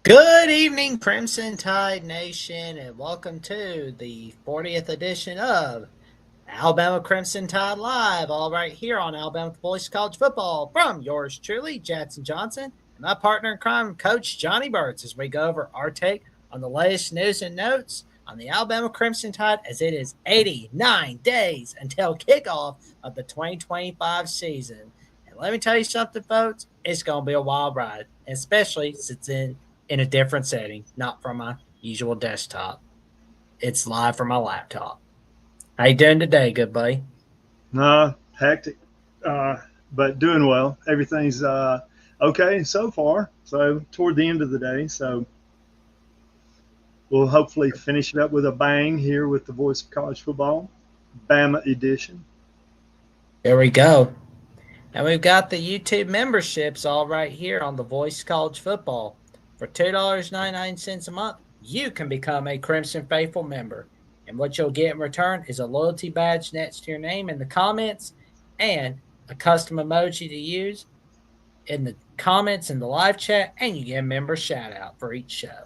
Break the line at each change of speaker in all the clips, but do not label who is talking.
Good evening, Crimson Tide Nation, and welcome to the 40th edition of Alabama Crimson Tide Live, all right here on Alabama Voice College Football from yours truly, Jackson Johnson, and my partner in crime, Coach Johnny Burts, as we go over our take on the latest news and notes on the Alabama Crimson Tide as it is 89 days until kickoff of the 2025 season. And let me tell you something, folks, it's going to be a wild ride, especially since it's in a different setting, not from my usual desktop. It's live from my laptop. How you doing today, good buddy?
Hectic, uh, but doing well. Everything's okay so far. So toward the end of the day, so we'll hopefully finish it up with a bang here with the Voice of College Football, Bama edition.
There we go. And we've got the YouTube memberships all right here on the Voice College Football. For $2.99 a month, you can become a Crimson Faithful member. And what you'll get in return is a loyalty badge next to your name in the comments and a custom emoji to use in the comments in the live chat, and you get a member shout out for each show.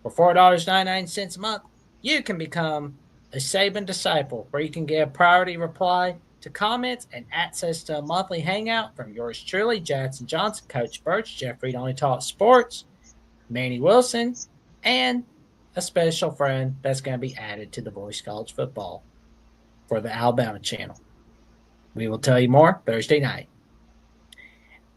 For $4.99 a month, you can become a Saban disciple, where you can get a priority reply to comments and access to a monthly hangout from yours truly, Jackson Johnson, Coach Birch, Jeffrey Only Talk Sports, Manny Wilson, and a special friend that's going to be added to the Voice College Football for the Alabama channel. We will tell you more Thursday night.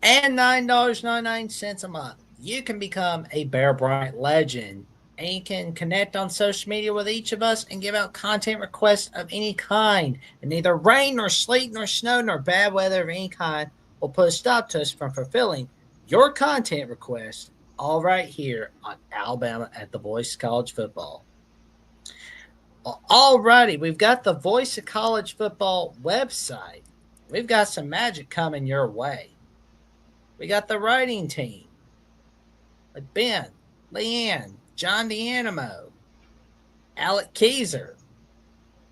And $9.99 a month, you can become a Bear Bryant legend, and you can connect on social media with each of us and give out content requests of any kind. And neither rain, nor sleet, nor snow, nor bad weather of any kind will put a stop to us from fulfilling your content request, all right here on Alabama at the Voice College Football. Well, alrighty, we've got the Voice of College Football website. We've got some magic coming your way. We got the writing team with Ben, Leanne, John DeAnimo, Alec Keyser.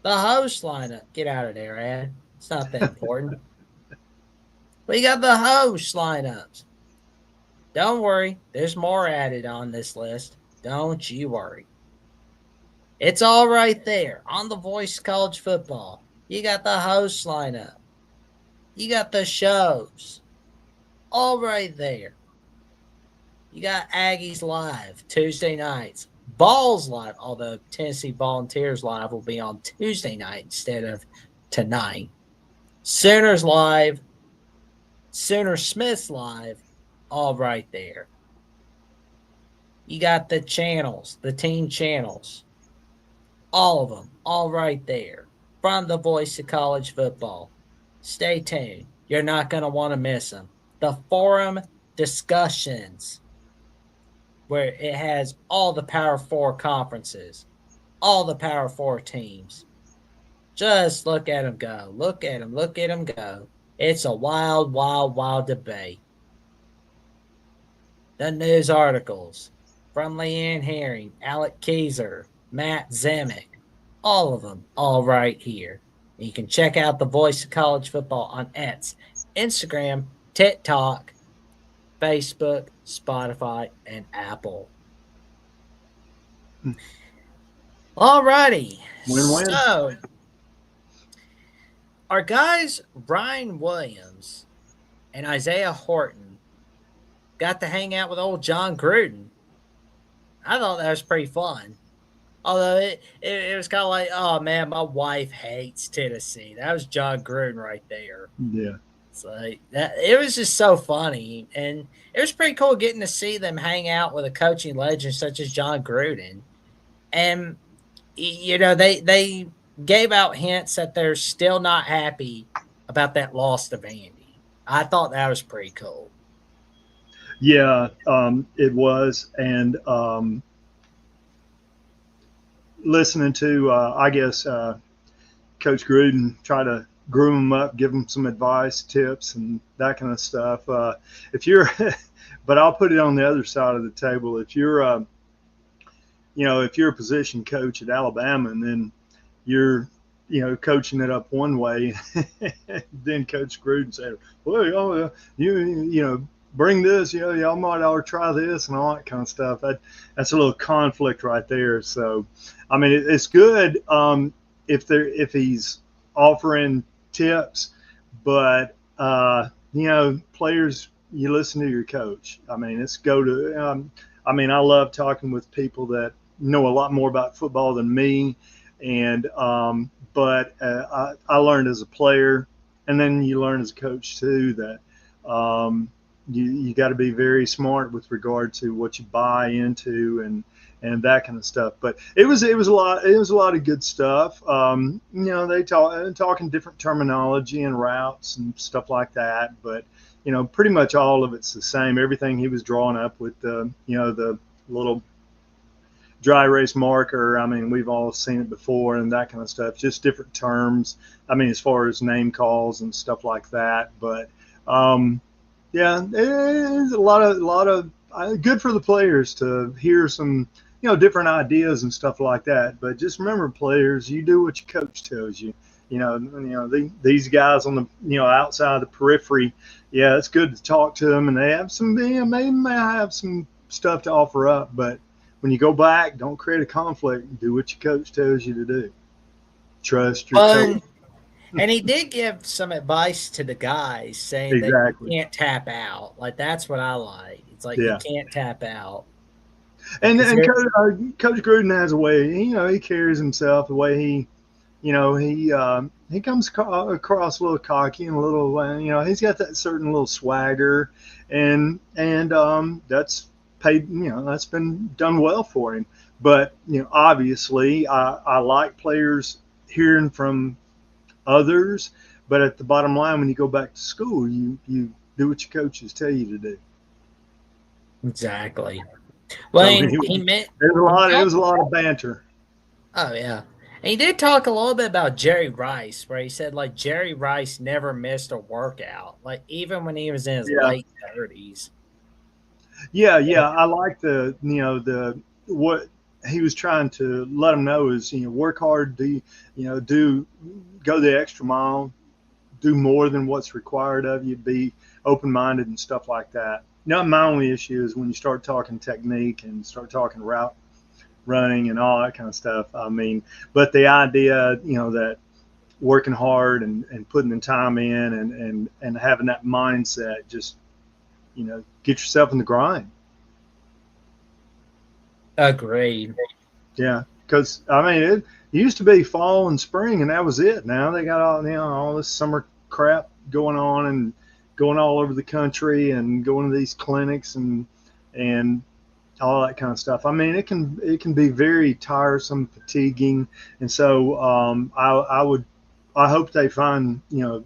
The host lineup. Get out of there, Ad. It's not that important. We got the host lineups. Don't worry, there's more added on this list. Don't you worry. It's all right there on the Voice College Football. You got the host lineup. You got the shows. All right there. You got Aggies Live Tuesday nights. Balls Live, although Tennessee Volunteers Live will be on Tuesday night instead of tonight. Sooners Live. Sooner Smiths Live. All right there. You got the channels, the team channels. All of them, all right there. From the Voice of College Football. Stay tuned. You're not going to want to miss them. The forum discussions, where it has all the Power 4 conferences, all the Power 4 teams. Just look at them go. Look at them go. It's a wild, wild, wild debate. The news articles from Leanne Herring, Alec Keyser, Matt Zemek, all of them, all right here. You can check out the Voice of College Football on X, Instagram, TikTok, Facebook, Spotify, and Apple. Alrighty.
Win-win.
So, our guys Ryan Williams and Isaiah Horton got to hang out with old John Gruden. I thought that was pretty fun. Although it was kind of like, oh man, my wife hates Tennessee. That was John Gruden right there.
Yeah.
It's like that. It was just so funny, and it was pretty cool getting to see them hang out with a coaching legend such as John Gruden. And they gave out hints that they're still not happy about that loss to Vandy. I thought that was pretty cool.
Yeah, it was. And listening to, I guess, Coach Gruden try to groom them up, give them some advice, tips, and that kind of stuff. If you're, but I'll put it on the other side of the table. If you're, if you're a position coach at Alabama and then you're, coaching it up one way, then Coach Gruden said, well, bring this, y'all might ought to try this and all that kind of stuff. That's a little conflict right there. So, I mean, it's good if he's offering tips, but players, you listen to your coach. I mean, it's go to. I mean, I love talking with people that know a lot more about football than me, and but I learned as a player, and then you learn as a coach too that you got to be very smart with regard to what you buy into and that kind of stuff. But it was a lot of good stuff. They talking different terminology and routes and stuff like that, but pretty much all of it's the same. Everything he was drawing up with the little dry erase marker. I mean, we've all seen it before and that kind of stuff. Just different terms. I mean, as far as name calls and stuff like that. But yeah, it's a lot of good for the players to hear some different ideas and stuff like that. But just remember, players, you do what your coach tells you. These guys on the outside of the periphery. Yeah, it's good to talk to them, and they have some may have some stuff to offer up, but when you go back, don't create a conflict. Do what your coach tells you to do. Trust your coach.
And he did give some advice to the guys saying that
Exactly.
you can't tap out. Like, that's what I like. It's like, you can't tap out.
And Coach Gruden has a way, he carries himself the way he comes across a little cocky and a little, he's got that certain little swagger, and that's paid, that's been done well for him. But obviously, I like players hearing from others, but at the bottom line, when you go back to school, you do what your coaches tell you to do.
Exactly. Well,
So it was a lot of banter.
Oh yeah. And he did talk a little bit about Jerry Rice, where he said like Jerry Rice never missed a workout, like even when he was in his late 30s.
Yeah, I like the what he was trying to let them know is work hard, do go the extra mile, do more than what's required of you, be open minded and stuff like that. My only issue is when you start talking technique and start talking route running and all that kind of stuff. I mean, but the idea, that working hard and putting the time in and having that mindset, just, get yourself in the grind.
Agreed.
Yeah. Cause I mean, it used to be fall and spring and that was it. Now they got all this summer crap going on and going all over the country and going to these clinics and all that kind of stuff. I mean, it can be very tiresome, fatiguing, and so I hope they find a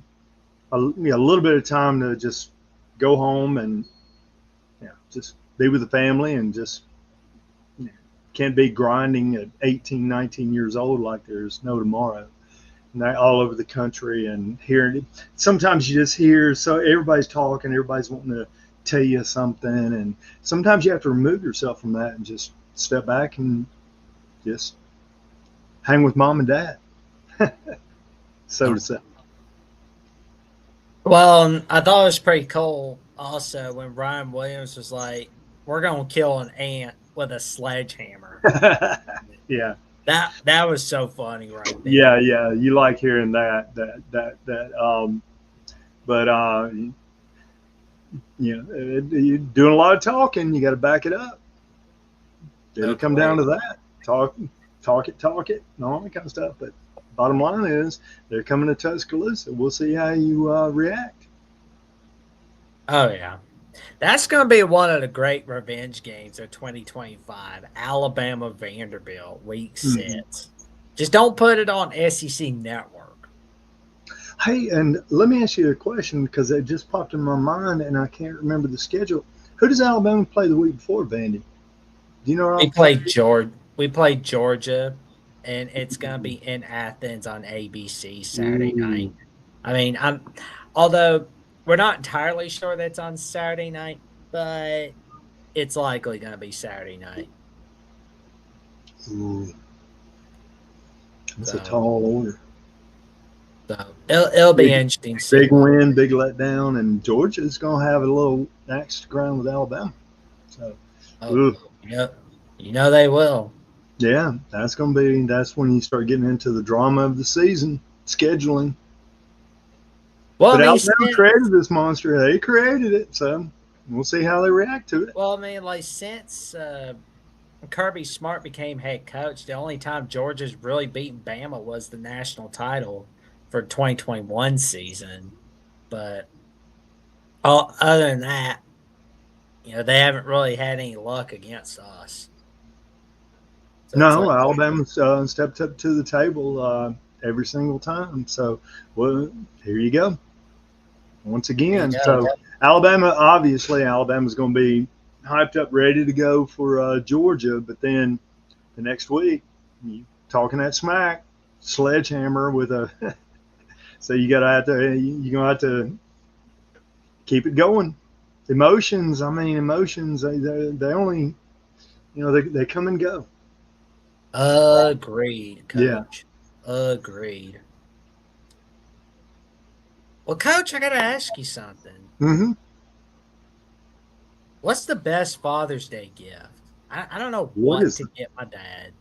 little bit of time to just go home and just be with the family and just can't be grinding at 18, 19 years old like there's no tomorrow. And all over the country and hearing it. Sometimes you just hear so everybody's talking, everybody's wanting to tell you something, and sometimes you have to remove yourself from that and just step back and just hang with mom and dad, so to say.
Well, I thought it was pretty cool also when Ryan Williams was like, "We're gonna kill an ant with a sledgehammer."
Yeah,
that was so funny right there.
Yeah, you like hearing that. But you're doing a lot of talking. You got to back it up. It'll come down to that. Talk it, and all that kind of stuff. But bottom line is, they're coming to Tuscaloosa. We'll see how you react.
Oh yeah, that's going to be one of the great revenge games of 2025. Alabama Vanderbilt Week 6. Mm-hmm. Just don't put it on SEC Network.
Hey, and let me ask you a question because it just popped in my mind and I can't remember the schedule. Who does Alabama play the week before, Vandy? Do you know?
We played Georgia. We played Georgia, and it's gonna be in Athens on ABC Saturday night. I mean, although we're not entirely sure that's on Saturday night, but it's likely gonna be Saturday night.
That's a tall order.
So it'll be
Big,
interesting to see.
big win, big letdown, and Georgia's going to have a little axe to grind with Alabama. So,
Oh,
ooh,
you know they will.
yeah, that's when you start getting into the drama of the season, scheduling.
Well, I
But
mean,
Alabama created this monster. They created it, so we'll see how they react to it.
like since Kirby Smart became head coach, the only time Georgia's really beaten Bama was the national title for 2021 season. But other than that, they haven't really had any luck against us. So it's
No,
like,
Alabama's stepped up to the table every single time. So, well, here you go. Once
there you
again.
go.
So Alabama's going to be hyped up, ready to go for Georgia. But then the next week, you talking that smack, sledgehammer with a. So you're gonna have to keep it going. Emotions. I mean, emotions. They only they come and go.
Agreed,
Yeah.
coach. Agreed. Well, coach, I got to ask you something.
Mm-hmm.
What's the best Father's Day gift? I don't know
What
what
is
to get my dad.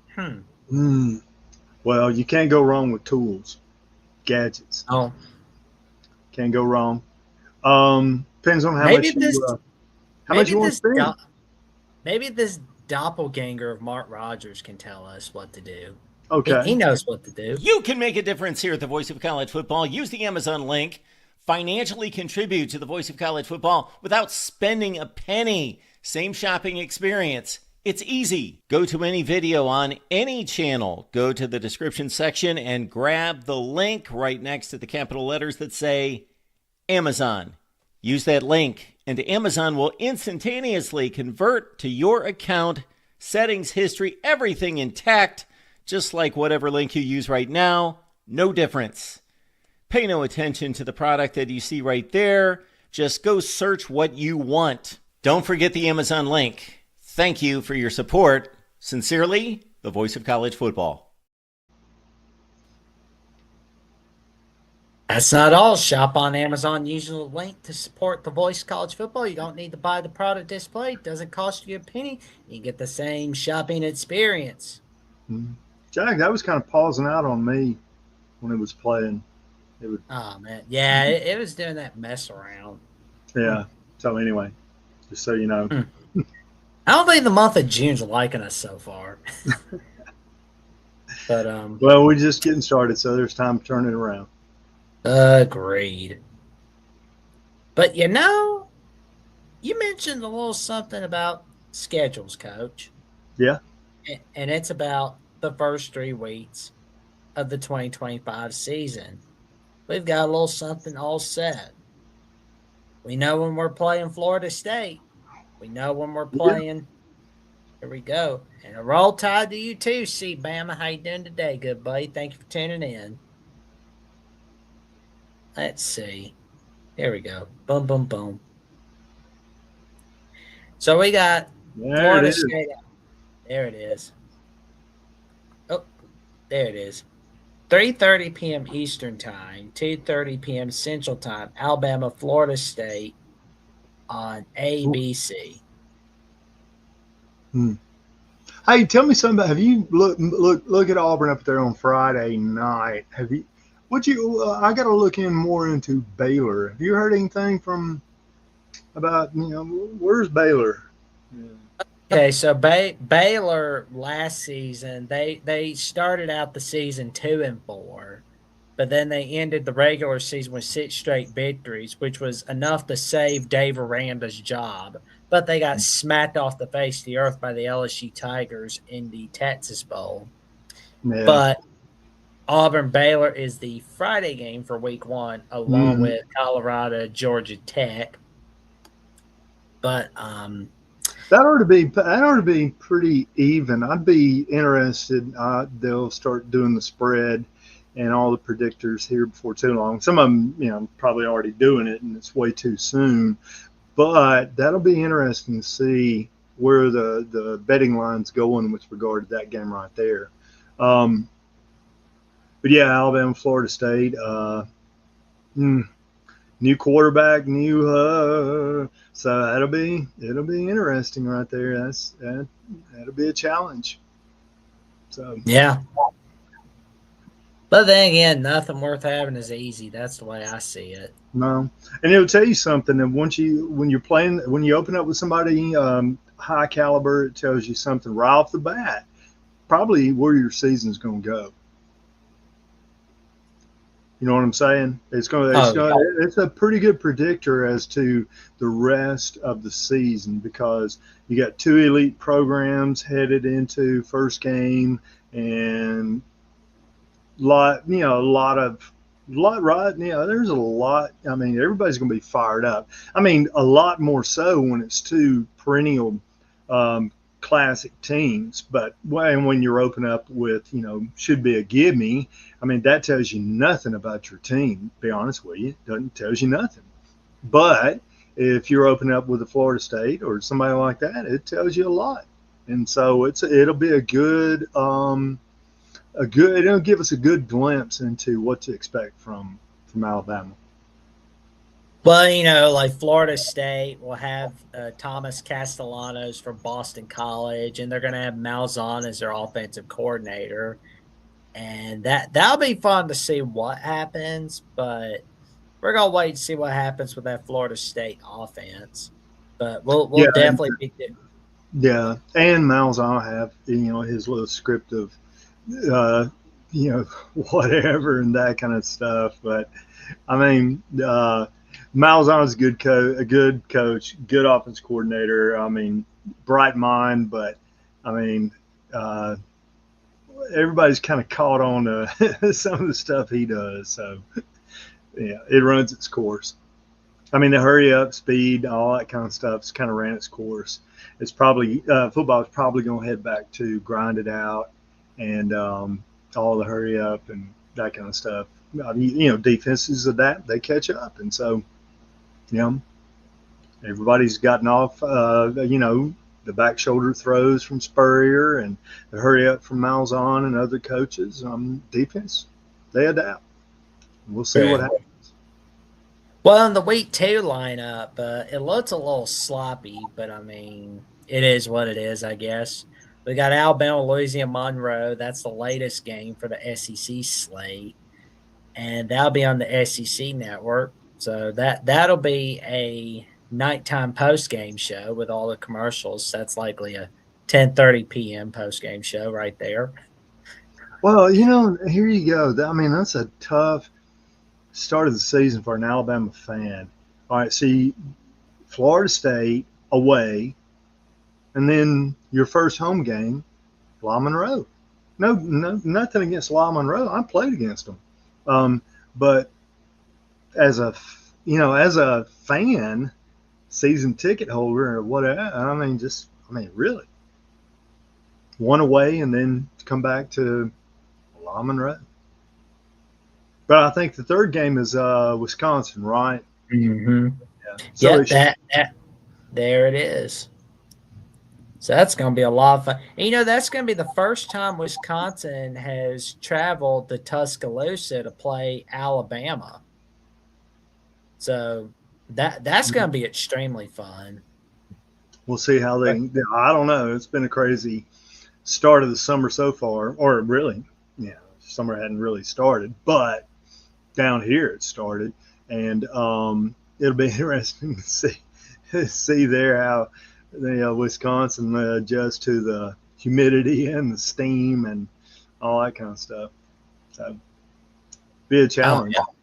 Mm. Well, you can't go wrong with tools, gadgets.
Oh,
Can't go wrong. Depends on
maybe this,
how much
maybe
you want to
this,
spend.
maybe this doppelganger of Mark Rogers can tell us what to do. He
Okay.
knows what to do.
You can make a difference here at the Voice of College Football. Use the Amazon link. Financially contribute to the Voice of College Football without spending a penny. Same shopping experience. It's easy. Go to any video on any channel. Go to the description section and grab the link right next to the capital letters that say Amazon. Use that link, and Amazon will instantaneously convert to your account, settings, history, everything intact, just like whatever link you use right now. No difference. Pay no attention to the product that you see right there. Just go search what you want. Don't forget the Amazon link. Thank you for your support. Sincerely, the Voice of College Football.
That's not all. Shop on Amazon using the link to support the Voice of College Football. You don't need to buy the product displayed. It doesn't cost you a penny. You get the same shopping experience.
Mhm. Jack, that was kind of pausing out on me when it was playing. It would,
Oh man, yeah, it was doing that mess around.
yeah. So anyway, just so you know.
I don't think the month of June's liking us so far. But
Well, we're just getting started, so there's time to turn it around.
agreed. But you mentioned a little something about schedules, coach.
Yeah.
And it's about the first 3 weeks of the 2025 season. We've got a little something all set. We know when we're playing Florida State. We know when we're playing. Here we go. And a roll tide to you too, see Bama. How you doing today, good buddy? Thank you for tuning in. Let's see. Here we go. Boom, boom, boom. So we got Florida State. There it is. Oh, there it is. 3:30 p.m. Eastern Time, 2:30 p.m. Central Time, Alabama, Florida State on ABC.
Hey, tell me something about. Have you look at Auburn up there on Friday night? Have you? I got to look in more into Baylor. Have you heard anything about where's Baylor?
Okay, so Baylor last season they started out the season 2-4, but then they ended the regular season with 6 straight victories, which was enough to save Dave Aranda's job. But they got smacked off the face of the earth by the LSU Tigers in the Texas Bowl.
Yeah.
But Auburn Baylor is the Friday game for week 1, along with Colorado, Georgia Tech. But
that ought to be pretty even. I'd be interested. They'll start doing the spread and all the predictors here before too long. Some of them, probably already doing it, and it's way too soon. But that'll be interesting to see where the betting line's going with regard to that game right there. But but yeah, Alabama, Florida State. New quarterback, so it'll be interesting right there. That'll be a challenge. So
Yeah. But then again, nothing worth having is easy. That's the way I see it.
no, and it'll tell you something. And when you open up with somebody high caliber, it tells you something right off the bat. Probably where your season's going to go. You know what I'm saying? It's a pretty good predictor as to the rest of the season because you got two elite programs headed into first game and there's a lot. I mean, everybody's going to be fired up. I mean, a lot more so when it's two perennial classic teams. But when you're open up with, should be a gimme, I mean, that tells you nothing about your team, to be honest with you. It tells you nothing. But if you're open up with a Florida State or somebody like that, it tells you a lot. And so it'll be it'll give us a good glimpse into what to expect from Alabama.
Well, like Florida State will have Thomas Castellanos from Boston College, and they're going to have Malzahn as their offensive coordinator. And that'll be fun to see what happens, but we're going to wait and see what happens with that Florida State offense. But we'll definitely be there.
Yeah, and Malzahn have, his little script of whatever and that kind of stuff. But I mean, Malzahn is a good coach, good offense coordinator. I mean, bright mind, but I mean, everybody's kind of caught on to some of the stuff he does. So yeah, it runs its course. I mean, the hurry up, speed, all that kind of stuff's kind of ran its course. It's probably football is probably going to head back to grind it out and all the hurry up and that kind of stuff. Defenses adapt, they catch up, and so everybody's gotten off. The back shoulder throws from Spurrier and the hurry up from Malzahn and other coaches. Defense, they adapt. We'll see what happens.
Well, in the week 2 lineup, it looks a little sloppy, but I mean, it is what it is, I guess. We got Alabama, Louisiana, Monroe. That's the latest game for the SEC slate, and that'll be on the SEC network. So that'll be a nighttime post game show with all the commercials. That's likely a 10:30 p.m. post game show right there.
Well, here you go. I mean, that's a tough start of the season for an Alabama fan. All right, see, Florida State away, and then your first home game, La Monroe. No, nothing against La Monroe. I played against them, but as a fan, season ticket holder or whatever, really, one away and then come back to La Monroe. But I think the third game is Wisconsin, right?
Mm-hmm. Yeah. So there it is. So that's going to be a lot of fun. And, that's going to be the first time Wisconsin has traveled to Tuscaloosa to play Alabama. So that's going to be extremely fun.
We'll see how I don't know. It's been a crazy start of the summer so far, or really, summer hadn't really started, but down here it started, and it'll be interesting to see there how Wisconsin adjusts to the humidity and the steam and all that kind of stuff. So be a challenge. Oh, yeah.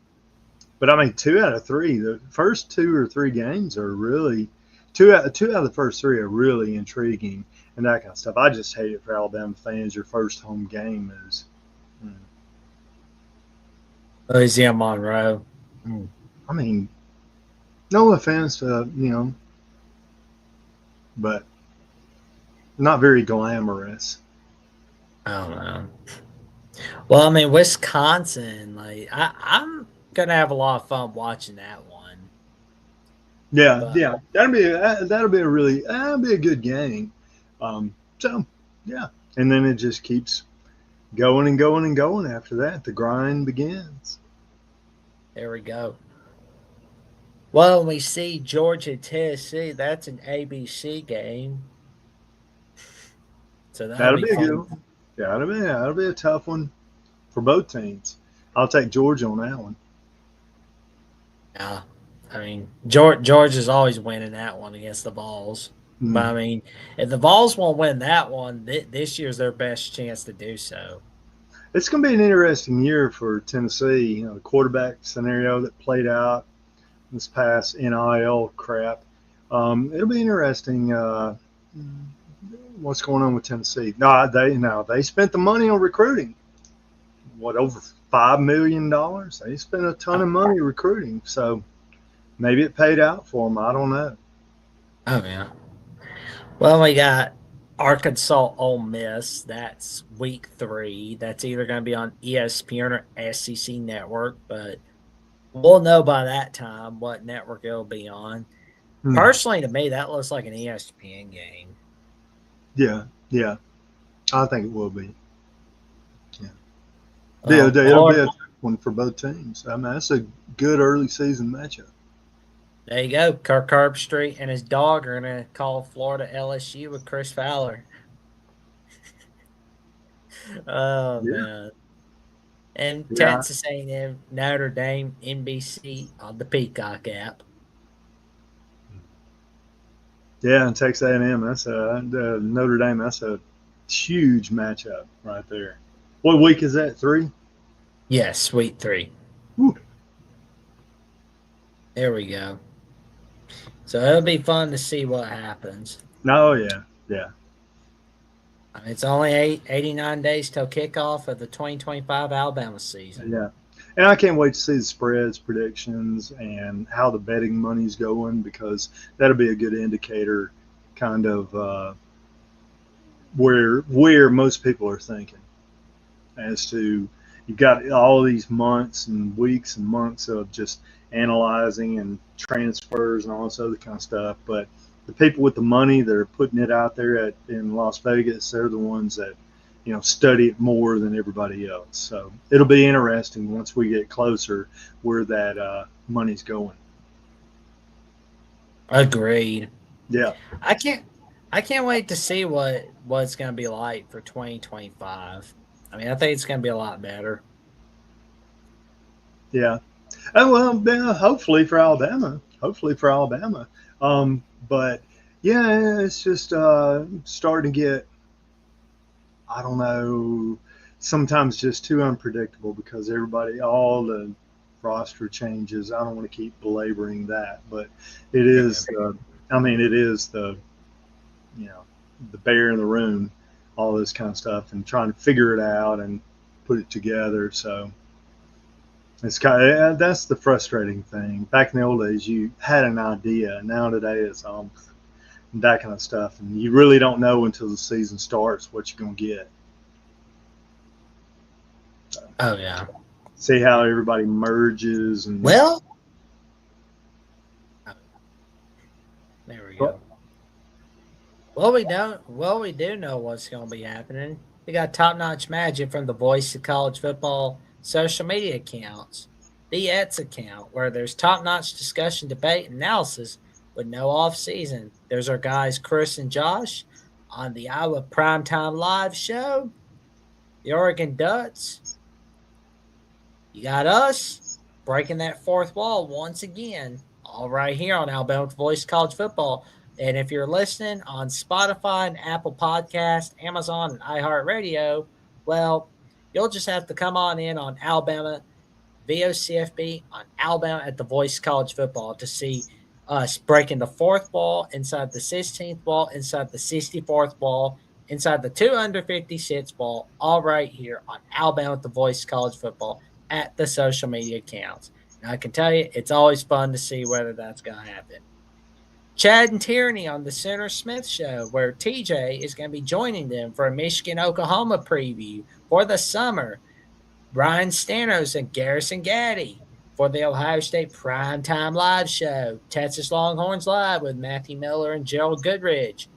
But I mean, 2 out of 3, the first 2 or 3 games are really two out of the first 3 are really intriguing and that kind of stuff. I just hate it for Alabama fans. Your first home game is
Louisiana Monroe.
I mean, no offense to but not very glamorous.
I don't know. Well, I mean, Wisconsin, I'm gonna have a lot of fun watching that one.
Yeah, that'll be a good game. So yeah, and then it just keeps going and going and going after that. The grind begins.
There we go. Well, when we see Georgia Tennessee, that's an ABC game. So that'll
That'll
be
be a good
fun.
one. Yeah, that'll be a tough one for both teams. I'll take Georgia on that one.
Yeah. I mean, Georgia's always winning that one against the Vols. But I
Mm.
mean, if the Vols won't win that one, this year's their best chance to do so.
It's going to be an interesting year for Tennessee. You know, the quarterback scenario that played out this past NIL crap. It'll be interesting. What's going on with Tennessee? No, they spent the money on recruiting. What, over $5 million? They spent a ton of money recruiting. So maybe it paid out for them. I don't know.
Oh yeah. Well, we got Arkansas Ole Miss. That's week 3. That's either going to be on ESPN or SEC Network, but we'll know by that time what network it'll be on.
Hmm.
Personally, to me, that looks like an ESPN game.
Yeah, yeah. I think it will be. Yeah. It'll be a
Florida,
tough one for both teams. I mean, that's a good early season matchup.
there you go. Kirk Herbstreit and his dog are going to call Florida LSU with Chris Fowler. Oh,
Yeah,
man. And
yeah,
Texas A&M, Notre Dame, NBC on the Peacock app.
yeah. And Texas A&M, that's Notre Dame. That's a huge matchup right there. What week is that? 3?
Yes, week 3.
Whew.
There we go. So it'll be fun to see what happens.
No, yeah, yeah,
I mean, it's only 89 days till kickoff of the 2025 Alabama season.
yeah. And I can't wait to see the spreads, predictions, and how the betting money's going because that'll be a good indicator, kind of where most people are thinking as to you've got all these months and weeks and months of just analyzing and transfers and all this other kind of stuff. But the people with the money that are putting it out there in Las Vegas, they're the ones that study it more than everybody else. So it'll be interesting once we get closer where that money's going.
Agreed.
Yeah,
I can't wait to see what it's going to be like for 2025. I mean, I think it's going to be a lot better.
yeah. Oh, well, yeah, hopefully for Alabama. Hopefully for Alabama. But yeah, it's just starting to get, I don't know, sometimes just too unpredictable because all the roster changes. I don't want to keep belaboring that, but it is, it is the bear in the room, all this kind of stuff, and trying to figure it out and put it together. So it's that's the frustrating thing. Back in the old days, you had an idea. Now today, it's that kind of stuff, and you really don't know until the season starts what you're going to get.
Oh yeah.
See how everybody merges and
Well, there we go. Well, we do know what's going to be happening. We got top-notch magic from the Voice of College Football social media accounts. The Ets account, where there's top-notch discussion, debate, and analysis with no off-season. There's our guys Chris and Josh on the Iowa Primetime Live show. The Oregon Ducks. You got us breaking that fourth wall once again, all right here on Alabama Voice of College Football. And if you're listening on Spotify and Apple Podcast, Amazon, and iHeartRadio, well, you'll just have to come on in on Alabama VOCFB on Alabama at the Voice of College Football to see us breaking the fourth wall inside the 16th wall, inside the 64th wall, inside the 256th wall, all right here on Alabama at the Voice of College Football at the social media accounts. And I can tell you, it's always fun to see whether that's going to happen. Chad and Tierney on the Center Smith Show, where TJ is going to be joining them for a Michigan-Oklahoma preview for the summer. Ryan Stanos and Garrison Gaddy for the Ohio State Primetime Live Show. Texas Longhorns Live with Matthew Miller and Gerald Goodridge.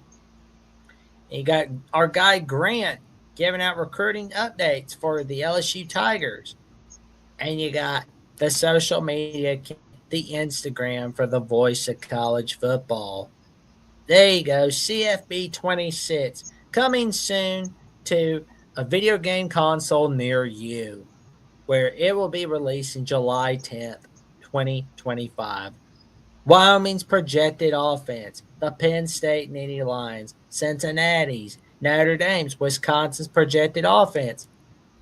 And you got our guy Grant giving out recruiting updates for the LSU Tigers. And you got the social media, the Instagram for the voice of college football. There you go, CFB 26, coming soon to a video game console near you, where it will be released in July 10th, 2025. Wyoming's projected offense, the Penn State Nittany Lions, Cincinnati's, Notre Dame's, Wisconsin's projected offense,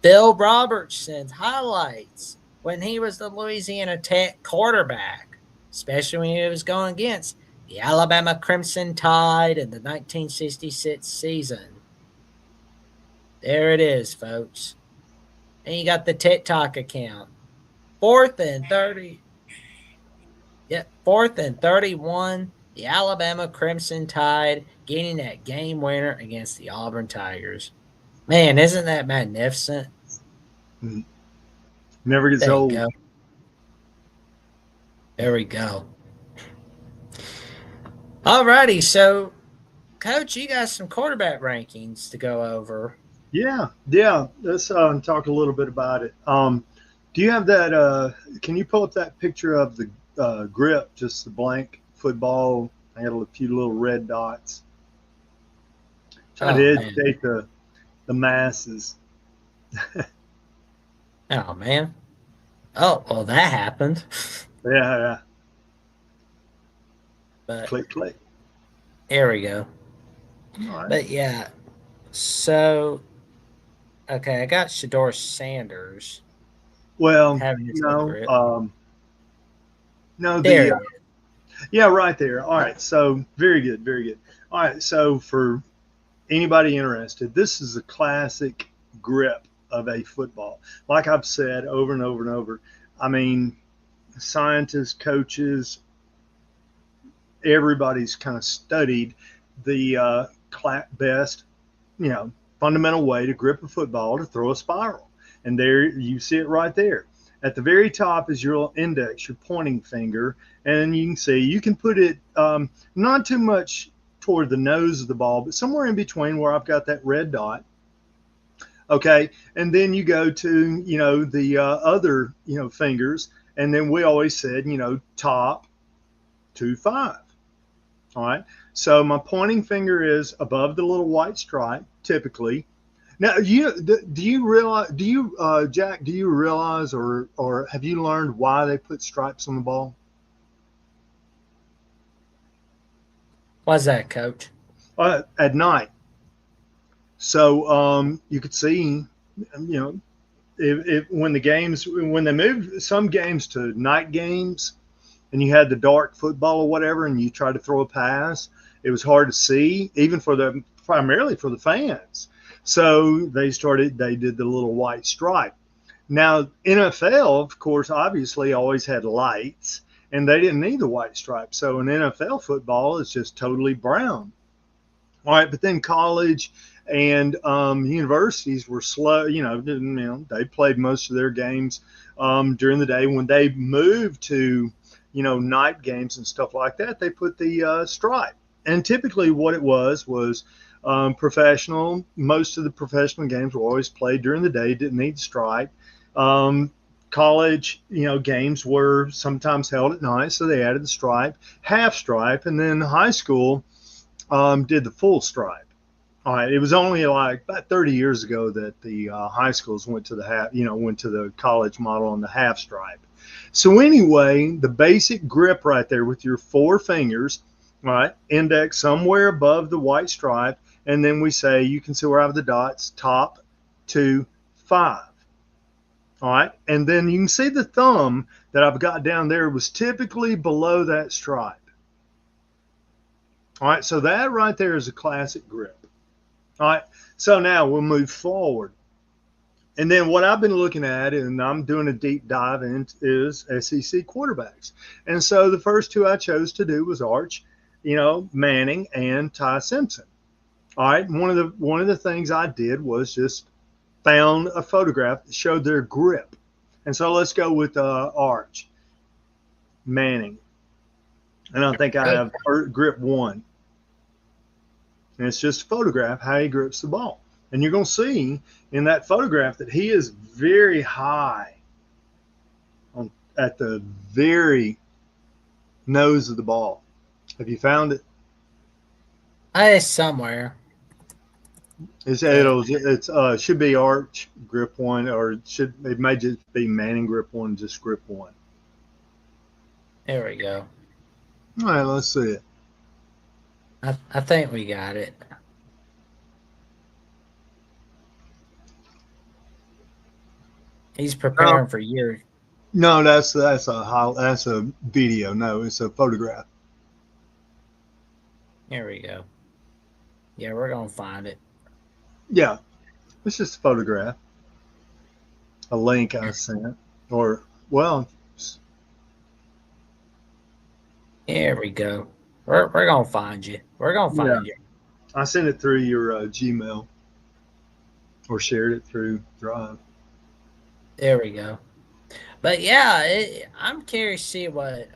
Bill Robertson's highlights when he was the Louisiana Tech quarterback, especially when he was going against the Alabama Crimson Tide in the 1966 season. There it is, folks. And you got the TikTok account. 4th and 30. Yep, 4th and 31. The Alabama Crimson Tide getting that game winner against the Auburn Tigers. Man, isn't that magnificent?
Never gets
There you
old.
go. There we go. Alrighty, so Coach, you got some quarterback rankings to go over.
Yeah. Let's talk a little bit about it. Do you have that? Can you pull up that picture of the grip, just the blank football? I got a few little red dots. Trying to educate the masses.
Oh man. Oh well, that happened.
Yeah.
But
Click.
there we go.
All right.
But yeah, so okay, I got Shador Sanders.
Well,
no,
no, yeah, right there. All right, so very good. All right, so for anybody interested, this is a classic grip of a football. Like I've said over and over and over, I mean, scientists, coaches, everybody's kind of studied the best, fundamental way to grip a football to throw a spiral. And there you see it right there. At the very top is your index, your pointing finger, and you can see you can put it not too much toward the nose of the ball, but somewhere in between where I've got that red dot. Okay, and then you go to the other fingers, and then we always said top 2-5. All right, so my pointing finger is above the little white stripe typically. Now, do you realize? Jack? Do you realize, or have you learned why they put stripes on the ball?
Why's that, Coach?
At night, so you could see, if when they moved some games to night games, and you had the dark football or whatever, and you tried to throw a pass, it was hard to see, even primarily for the fans. So they did the little white stripe. Now, NFL, of course, obviously always had lights, and they didn't need the white stripe. So in NFL football, it's just totally brown. All right, but then college and universities were slow. They played most of their games during the day. When they moved to night games and stuff like that, they put the stripe. And typically what it was professional. Most of the professional games were always played during the day, didn't need stripe. College, games were sometimes held at night, so they added the stripe, half stripe, and then high school did the full stripe. All right, it was only like about 30 years ago that the high schools went to the college model on the half stripe. So anyway, the basic grip right there with your 4 fingers, all right, index somewhere above the white stripe, and then we say, you can see where I have the dots, top 2-5. All right, and then you can see the thumb that I've got down there was typically below that stripe. All right, so that right there is a classic grip. All right, so now we'll move forward. And then what I've been looking at, and I'm doing a deep dive in, is SEC quarterbacks. And so the first 2 I chose to do was Arch, Manning, and Ty Simpson. All right, one of the things I did was just found a photograph that showed their grip. And so let's go with Arch, Manning. And I think I have grip 1. And it's just a photograph how he grips the ball. And you're going to see in that photograph that he is very high at the very nose of the ball. Have you found it?
It's somewhere.
It should be Arch grip one, or it may just be Manning grip one, just grip one.
There we go.
All right, let's see it.
I think we got it. He's preparing for years.
No, that's a video. No, it's a photograph.
Here we go. Yeah, we're gonna find it.
Yeah, it's just a photograph. A link I sent, or well.
Here we go. We're gonna find you. We're gonna find you.
I sent it through your Gmail, or shared it through Drive.
There we go. But yeah, I'm curious to see what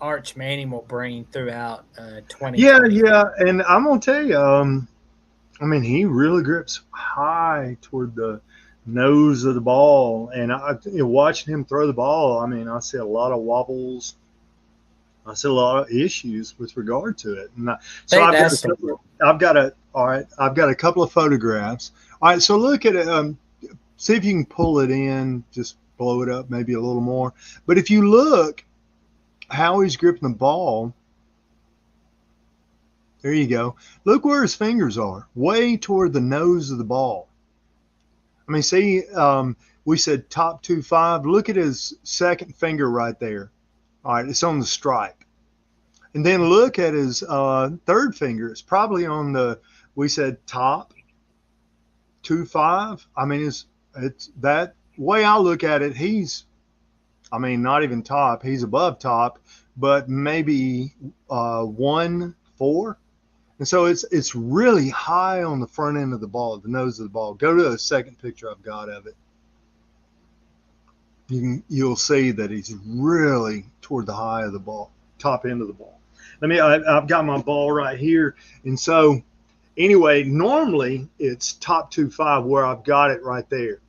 Arch Manning will bring throughout 2020.
Yeah, and I'm gonna tell you, I mean, he really grips high toward the nose of the ball, and watching him throw the ball, I mean, I see a lot of wobbles. I see a lot of issues with regard to it. And so I've got a couple of photographs. All right, so look at it. See if you can pull it in, just blow it up maybe a little more. But if you look how he's gripping the ball, there you go. Look where his fingers are, way toward the nose of the ball. I mean, see, we said top 2-5. Look at his second finger right there. All right, it's on the stripe. And then look at his third finger. It's probably on we said top 2-5. I mean, it's that way I look at it. I mean, not even top. He's above top, but maybe 1-4. And so it's really high on the front end of the ball, the nose of the ball. Go to the second picture I've got of it. You'll see that he's really toward the high of the ball, top end of the ball. I've got my ball right here. And so anyway, normally it's top 2-5 where I've got it right there.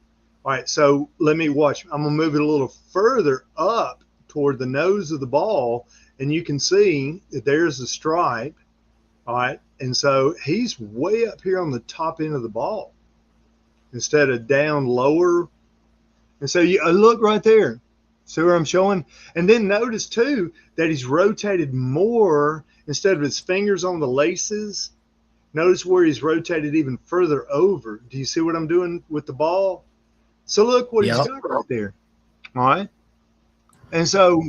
All right, so let me watch. I'm going to move it a little further up toward the nose of the ball, and you can see that there's the stripe. All right, and so he's way up here on the top end of the ball instead of down lower. And so you look right there. See where I'm showing? And then notice too that he's rotated more instead of his fingers on the laces. Notice where he's rotated even further over. Do you see what I'm doing with the ball? So look what he's got right there. All right. And so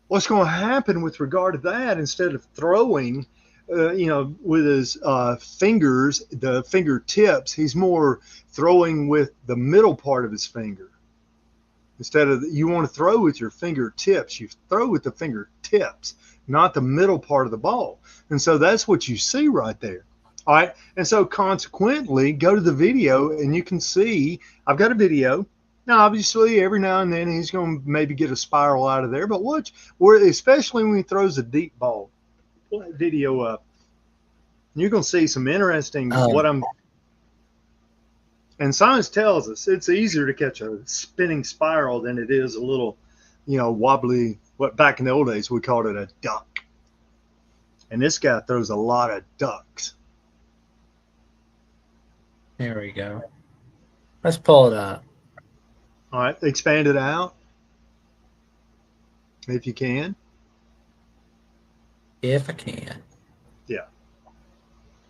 what's going to happen with regard to that, instead of throwing, with his fingers, the fingertips, he's more throwing with the middle part of his finger. Instead of, you want to throw with your fingertips, you throw with the fingertips, not the middle part of the ball. And so that's what you see right there. All right. And so consequently, go to the video and you can see, I've got a video. Now, obviously, every now and then he's going to maybe get a spiral out of there. But watch, especially when he throws a deep ball. Pull that video up. You're going to see some interesting and science tells us it's easier to catch a spinning spiral than it is a little, wobbly, what back in the old days we called it a duck. And this guy throws a lot of ducks.
There we go. Let's pull it up.
All right, expand it out if you can.
If I can.
Yeah.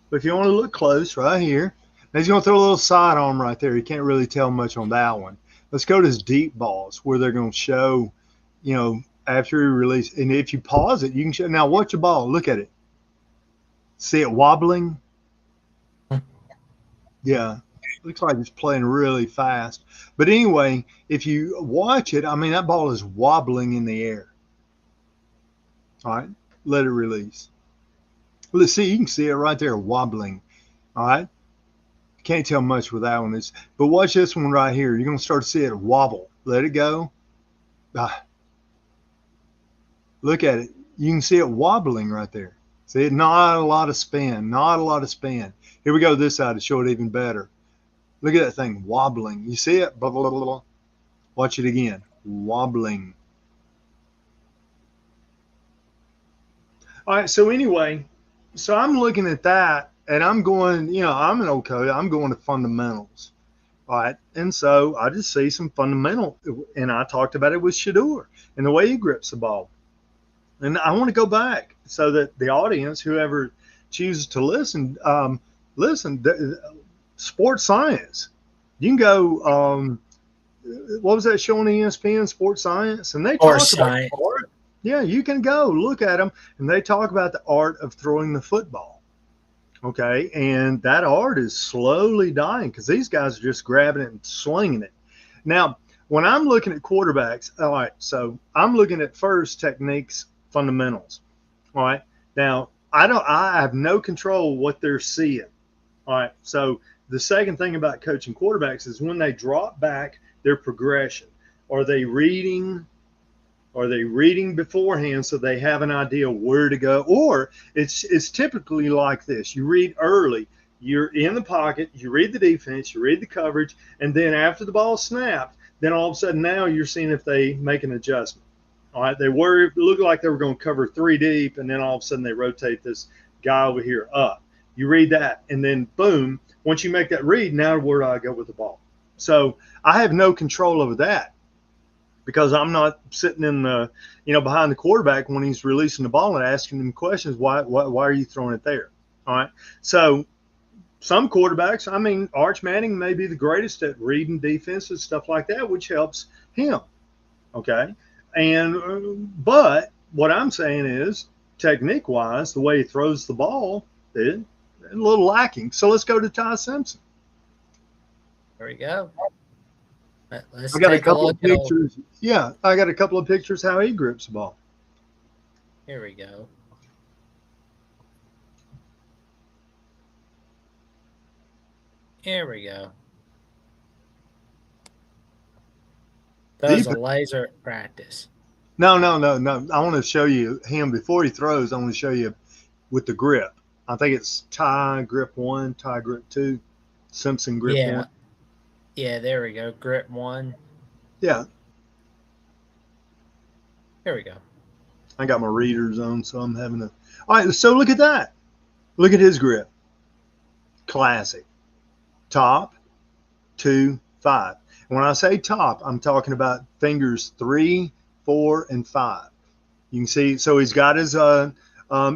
But if you want to look close right here, now he's going to throw a little sidearm right there. You can't really tell much on that one. Let's go to his deep balls where they're going to show, after he release. And if you pause it, you can show. Now watch the ball. Look at it. See it wobbling? Yeah. Looks like it's playing really fast. But anyway, if you watch it, I mean, that ball is wobbling in the air. All right. Let it release. Let's see. You can see it right there wobbling. All right. Can't tell much with that one. But watch this one right here. You're going to start to see it wobble. Let it go. Look at it. You can see it wobbling right there. See, not a lot of spin, not a lot of spin. Here we go this side to show it even better. Look at that thing wobbling. You see it? Blah, blah, blah, blah. Watch it again. Wobbling. All right, so anyway, so I'm looking at that and I'm going, I'm an old coach. I'm going to fundamentals. All right. And so I just see some fundamental, and I talked about it with Shador and the way he grips the ball. And I want to go back so that the audience, whoever chooses to listen, listen. Sports science. You can go. What was that show on ESPN? Sports Science, and they talk about art. Yeah, you can go look at them, and they talk about the art of throwing the football. Okay, and that art is slowly dying because these guys are just grabbing it and slinging it. Now, when I'm looking at quarterbacks, all right, so I'm looking at first techniques, fundamentals. All right, now I have no control what they're seeing. All right, so the second thing about coaching quarterbacks is when they drop back, their progression. Are they reading? Are they reading beforehand so they have an idea where to go? Or it's typically like this. You read early. You're in the pocket. You read the defense. You read the coverage. And then after the ball snapped, then all of a sudden now you're seeing if they make an adjustment. All right, they looked like they were going to cover 3 deep, and then all of a sudden they rotate this guy over here up. You read that, and then boom, once you make that read, now where do I go with the ball? So I have no control over that because I'm not sitting in the, behind the quarterback when he's releasing the ball and asking him questions. Why are you throwing it there? All right. So some quarterbacks, Arch Manning may be the greatest at reading defenses, stuff like that, which helps him. Okay. But what I'm saying is technique wise, the way he throws the ball is a little lacking. So let's go to Ty Simpson.
There we go. Let's
I got a
take
couple
look
of pictures. Yeah, I got a couple of pictures how he grips the ball.
Here we go. Here we go. Those are laser practice.
No. I want to show you him before he throws. I want to show you with the grip. I think it's Ty grip 1, Ty grip 2, Simpson grip 1.
Yeah, there we go. Grip 1.
Yeah.
Here we go.
I got my readers on, so I'm having a. All right, so look at that. Look at his grip. Classic. Top, 2, 5. And when I say top, I'm talking about fingers 3, 4, and 5. You can see, so he's got his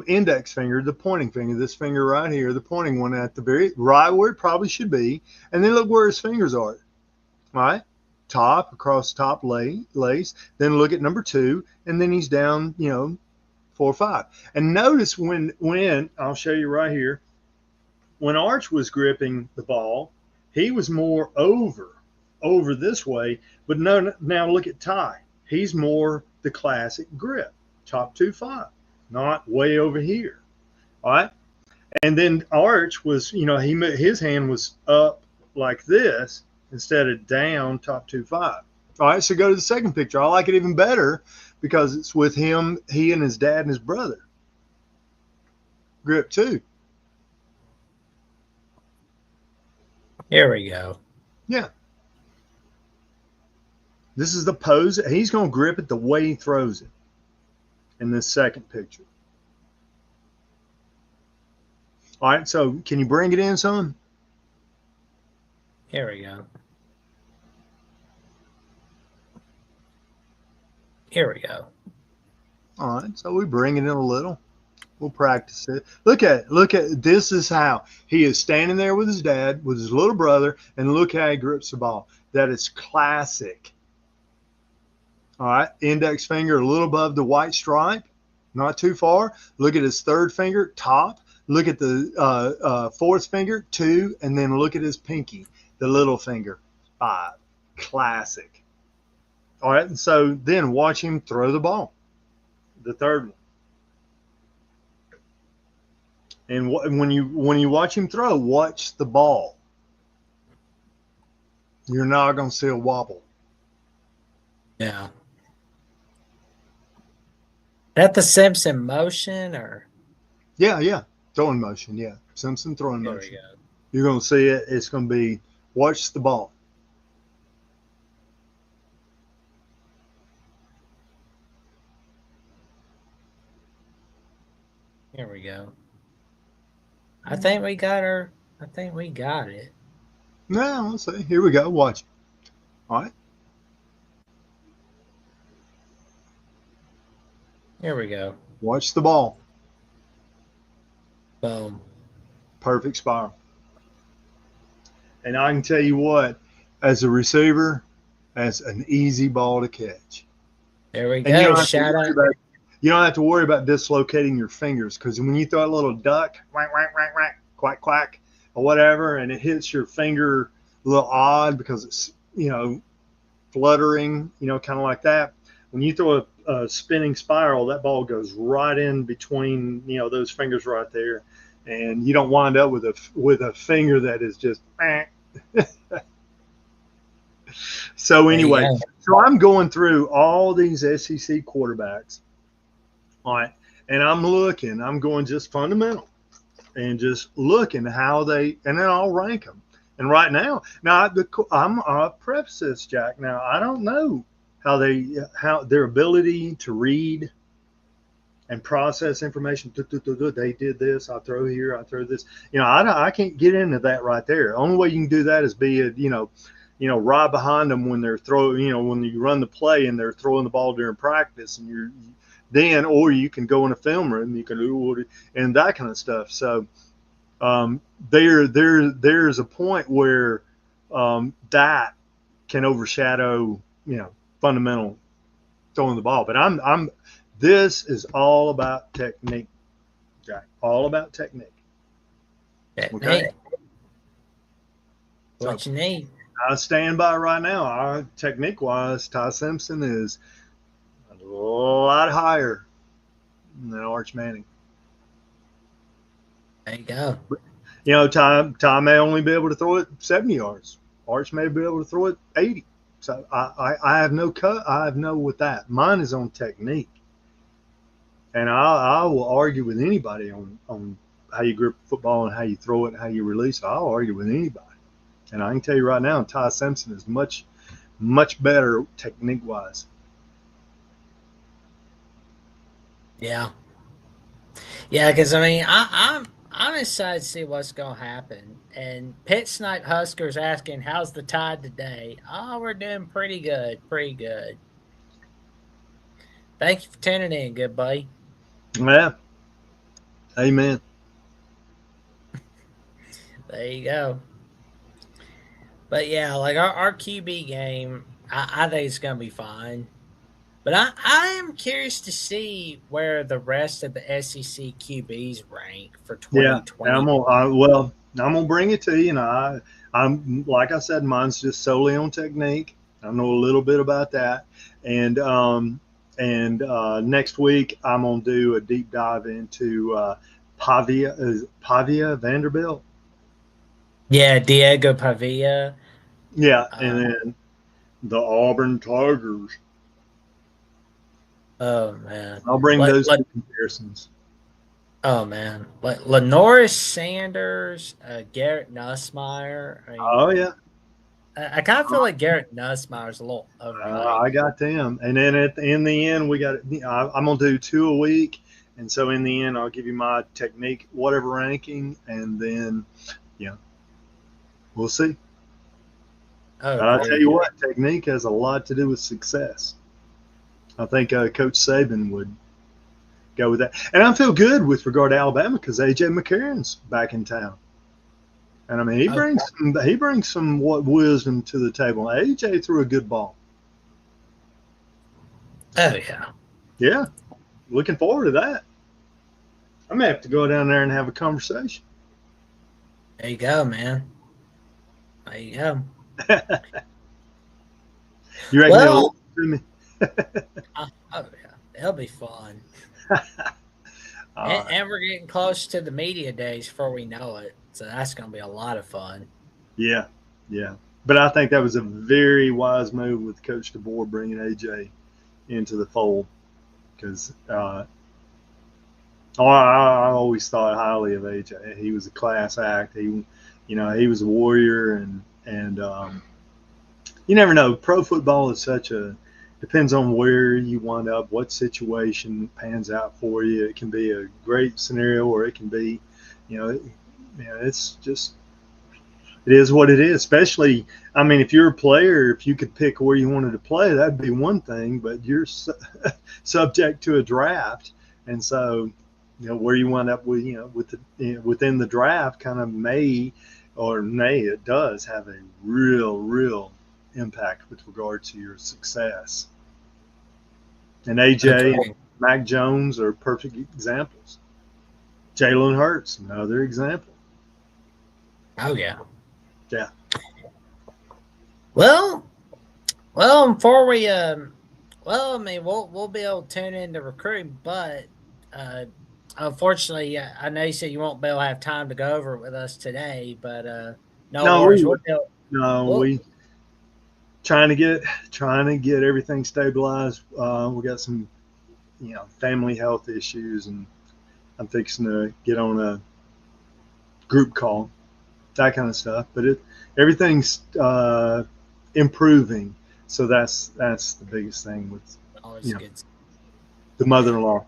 index finger, the pointing finger, this finger right here, the pointing one at the very right where it probably should be. And then look where his fingers are. All right. Top, across top lace. Then look at number 2, and then he's down, 4, 5. And notice when I'll show you right here, when Arch was gripping the ball, he was more over this way. But no, now look at Ty. He's more the classic grip, top 2, 5, not way over here. All right. And then Arch was, his hand was up like this instead of down, top 2, 5. All right. So go to the second picture. I like it even better because it's with him, he and his dad and his brother. Grip 2.
Here we go.
Yeah. This is the pose. He's going to grip it the way he throws it in this second picture. All right, so can you bring it in, son?
Here we go. Here we go.
All right, so we bring it in a little. We'll practice it. Look at this is how he is standing there with his dad, with his little brother, and look how he grips the ball. That is classic. All right, index finger a little above the white stripe, not too far. Look at his third finger, top. Look at the fourth finger, 2, and then look at his pinky, the little finger, 5. Classic. All right, and so then watch him throw the ball, the third one. And when you watch him throw, watch the ball. You're not going to see a wobble.
Yeah. Is that the Simpson motion or?
Yeah, yeah. Throwing motion, yeah. Simpson throwing
There we
motion.
go.
You're going to see it. It's going to be watch the ball.
Here we go. I think we got her. I think we got it.
Now, let's see. Here we go. Watch. All right.
Here we go.
Watch the ball.
Boom.
Perfect spiral. And I can tell you what, as a receiver, that's an easy ball to catch.
There we
And you
go.
don't have to
Shout
worry
out.
about, you don't have to worry about dislocating your fingers, because when you throw a little duck, whack, whack, whack, whack, quack, quack, or whatever, and it hits your finger a little odd because it's, fluttering, kind of like that. When you throw a spinning spiral, that ball goes right in between, those fingers right there, and you don't wind up with a finger that is just. So
There you
anyway,
go.
so I'm going through all these SEC quarterbacks, all right, and I'm going just fundamental, and just looking how they, and then I'll rank them. And right now, I'll preface this, Jack. Now I don't know how their ability to read and process information. They did this. I throw here. I throw this. I can't get into that right there. The only way you can do that is be right behind them when they're throwing. When you run the play and they're throwing the ball during practice, and or you can go in a film room. You can do and that kind of stuff. So there's a point where that can overshadow fundamental throwing the ball. But this is all about technique, Jack. All about technique. Okay.
What you need.
I stand by right now. Technique wise, Ty Simpson is a lot higher than Arch Manning.
There you go.
Ty may only be able to throw it 70 yards. Arch may be able to throw it 80. So I have no cut. I have no with that. Mine is on technique, and I will argue with anybody on how you grip football and how you throw it and how you release it. I'll argue with anybody, and I can tell you right now, Ty Simpson is much better technique wise.
Yeah. Yeah, because I'm excited to see what's gonna happen. And Pit Snipe Huskers asking, "How's the Tide today?" Oh, we're doing pretty good, pretty good. Thank you for tuning in, good buddy.
Yeah. Amen.
There you go. But yeah, like our QB game, I think it's gonna be fine. But I am curious to see where the rest of the SEC QBs rank for
Yeah.
2020.
I'm gonna bring it to you. And I'm like I said, mine's just solely on technique. I know a little bit about that, and next week I'm gonna do a deep dive into Pavia Vanderbilt.
Yeah, Diego Pavia.
Yeah, and then the Auburn Tigers.
Oh man,
I'll bring those two comparisons.
Oh man, like Lenoris Sanders, Garrett Nussmeier.
Oh yeah.
I kind of feel like Garrett Nussmeier's a little overhyped.
I got them, and then in the end, we got. I'm gonna do 2 a week, and so in the end, I'll give you my technique, whatever ranking, and then, we'll see.
Oh,
I'll tell you what, technique has a lot to do with success. I think Coach Saban would go with that, and I feel good with regard to Alabama because AJ McCarron's back in town. And I mean, he brings some wisdom to the table. AJ threw a good ball.
Oh yeah,
yeah. Looking forward to that. I may have to go down there and have a conversation.
There you go, man. There you go.
You reckon they'll listen to me?
Oh yeah, it'll be fun. And we're getting close to the media days before we know it. So that's going to be a lot of fun.
Yeah, yeah. But I think that was a very wise move with Coach DeBoer bringing AJ into the fold because Oh, I always thought highly of AJ. He was a class act. He was a warrior, and you never know. Pro football is depends on where you wind up, what situation pans out for you. It can be a great scenario, or it can be, you know, it's just it is what it is. Especially, I mean, if you're a player, if you could pick where you wanted to play, that'd be one thing. But you're subject to a draft, and so where you wind up with within the draft kind of it does have a real impact with regard to your success. And AJ and Mac Jones are perfect examples. Jalen Hurts, another example.
Oh yeah.
Yeah.
Well, before we I mean, we'll be able to tune into recruiting, but unfortunately, I know you said you won't be able to have time to go over it with us today, but no worries.
We trying to get everything stabilized. We got some family health issues, and I'm fixing to get on a group call, that kind of stuff. But everything's improving, so that's the biggest thing with the mother-in-law.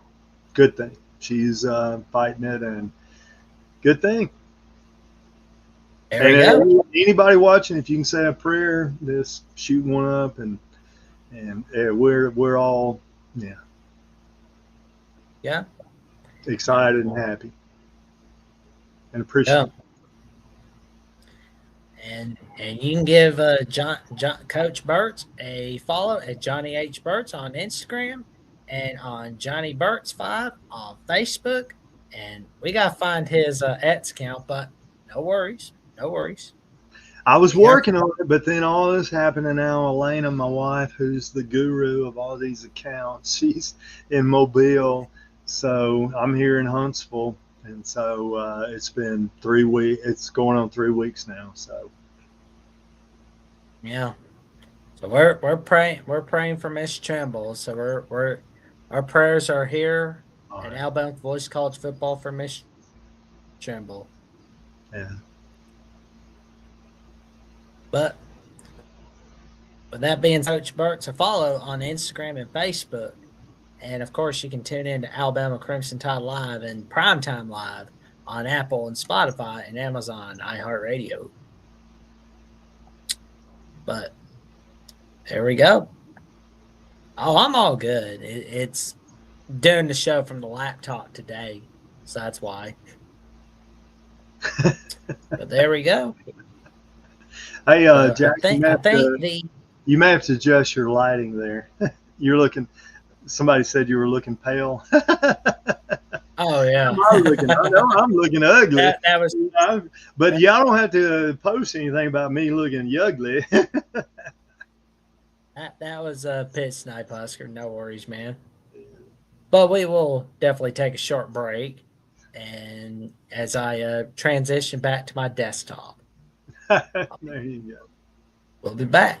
Good thing she's fighting it, and good thing.
There we go.
Anybody watching, if you can say a prayer, just shoot one up, and we're all excited and happy and appreciative.
And you can give Coach Burtz a follow at Johnny H. Burtz on Instagram and on Johnny Burtz 5 on Facebook. And we got to find his X account, but no worries.
I was working on it, but then all this happened, and now Elena, my wife, who's the guru of all these accounts, she's in Mobile, so I'm here in Huntsville, and so it's been 3 weeks. It's going on 3 weeks now. So
yeah, so we're praying for Miss Trimble. So our prayers are here at Alabama Voice College Football for Miss Trimble.
Yeah.
But with that being said, Coach Burt's a follow on Instagram and Facebook. And, of course, you can tune in to Alabama Crimson Tide Live and Primetime Live on Apple and Spotify and Amazon iHeartRadio. But there we go. Oh, I'm all good. It's doing the show from the laptop today, so that's why. But there we go.
Hey, Jack, you may have to adjust your lighting there. You're looking. Somebody said you were looking pale.
Oh yeah,
I'm looking ugly.
That was.
But y'all don't have to post anything about me looking ugly.
That was a pit snipe, Husker. No worries, man. But we will definitely take a short break, and as I transition back to my desktop.
There you go.
We'll be back.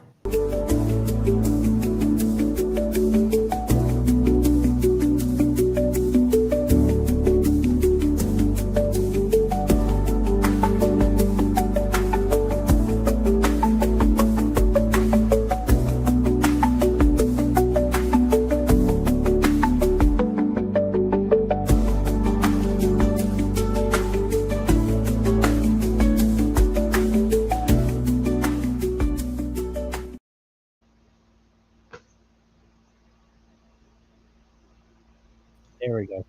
There we go.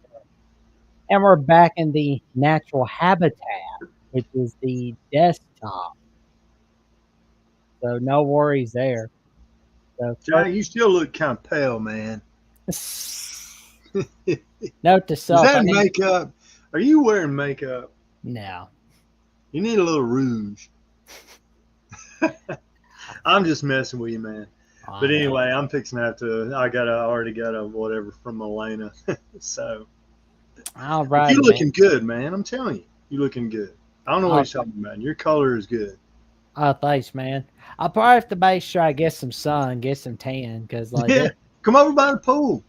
And we're back in the natural habitat, which is the desktop. So no worries there. So,
Johnny, you still look kind of pale, man.
Note to self.
Is that makeup? Are you wearing makeup?
No.
You need a little rouge. I'm just messing with you, man. But anyway, I'm fixing to have to. I already got a whatever from Elena. So,
all right,
you're looking good, man. I'm telling you, you're looking good. I don't know what you're talking about. Your color is good.
Oh, thanks, man. I'll probably have to make sure I get some sun, get some tan, because
come over by the pool.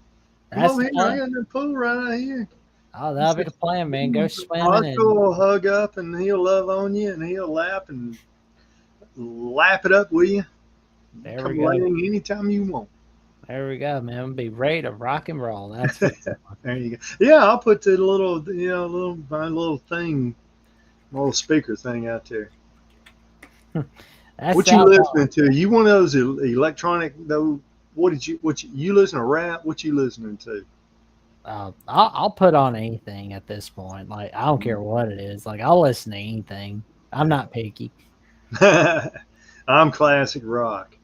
Come over here.
Fun.
I got the pool right out here.
Oh, that'll be the plan, man. Go swimming
Marshall
and
will hug up and he'll love on you and he'll lap and lap it up with you.
there we
Come
go.
laying anytime you want.
There we go, man. We'll be ready to rock and roll. That's for sure.
There you go. Yeah, I'll put the little, my little thing, my little speaker thing out there.
That's
What you
outlaw.
listening to? You one of those electronic though? What you listen to rap? What you listening to?
I'll put on anything at this point. Like, I don't care what it is. Like, I'll listen to anything. I'm not picky.
I'm classic rock.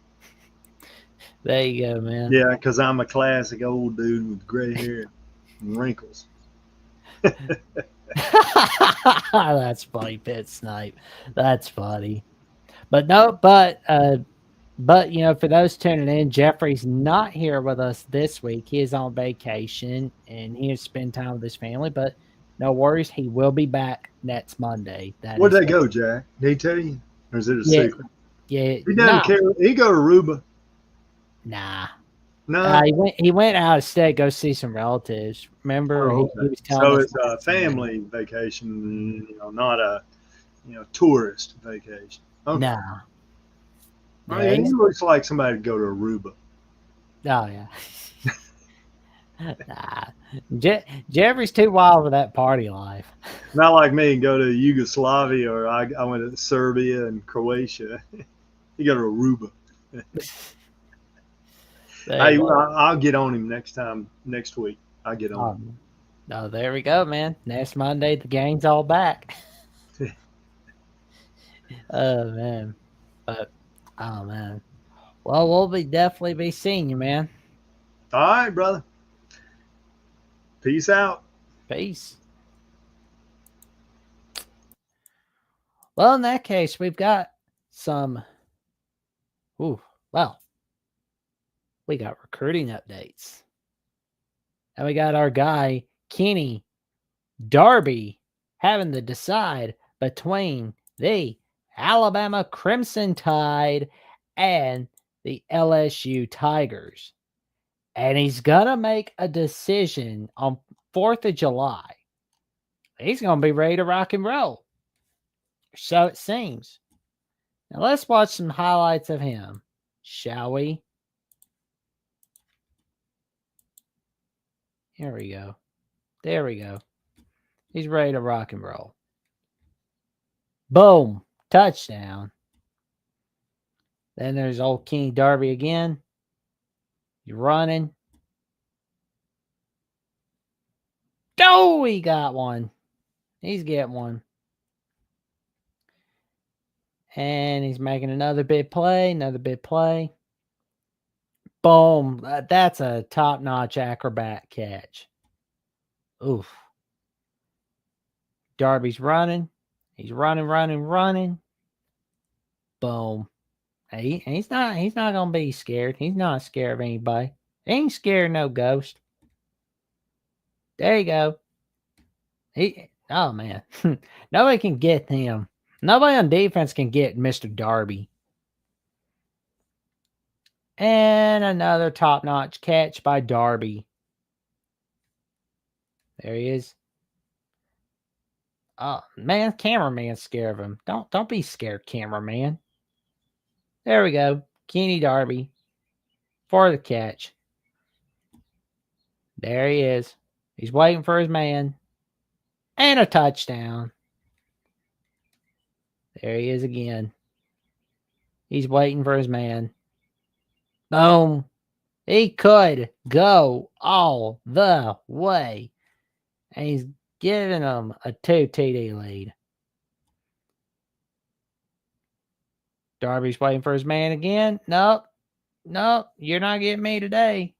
There you go, man.
Yeah, because I'm a classic old dude with gray hair and wrinkles.
That's funny, Pit Snipe. That's funny. But no, but you know, for those tuning in, Jeffrey's not here with us this week. He is on vacation and he is spend time with his family. But no worries, he will be back next Monday.
Where'd they go, Jack? Did he tell you, or is it a
Yeah,
secret?
yeah.
He doesn't care. He go to Aruba.
Nah.
No.
He went out of state go see some relatives. Remember,
Oh,
he
okay.
was telling
So
us
it's a family vacation, not a tourist vacation. Okay.
Nah.
Oh,
Yeah,
yeah, he looks like somebody to go to Aruba.
oh yeah. Nah. Jeffrey's too wild for that party life.
Not like me and go to Yugoslavia or I went to Serbia and Croatia. You go to Aruba. Hey, I'll get on him next week. I'll get on him.
Oh, there we go, man. Next Monday, the gang's all back. Oh, man. But, oh, man. Well, we'll definitely be seeing you, man.
All right, brother. Peace out.
Peace. Well, in that case, we've got some. Well, we got recruiting updates. And we got our guy, Kenny Darby, having to decide between the Alabama Crimson Tide and the LSU Tigers. And he's going to make a decision on 4th of July. He's going to be ready to rock and roll. So it seems. Now let's watch some highlights of him, shall we? Here we go. There we go. He's ready to rock and roll. Boom. Touchdown. Then there's old Kenny Darby again. He's running. Oh, he got one. He's getting one. And he's making another big play. Boom. That's a top-notch acrobat catch. Oof. Darby's running. He's running. Boom. He's not gonna be scared. He's not scared of anybody. He ain't scared of no ghost. There you go. Oh man. Nobody can get him. Nobody on defense can get Mr. Darby. And another top-notch catch by Darby. There he is. Oh man, cameraman's scared of him. Don't be scared, cameraman. There we go. Kenny Darby for the catch. There he is. He's waiting for his man. And a touchdown. There he is again. He's waiting for his man. Boom. He could go all the way. And he's giving them a 2 TD lead. Darby's waiting for his man again. Nope, you're not getting me today.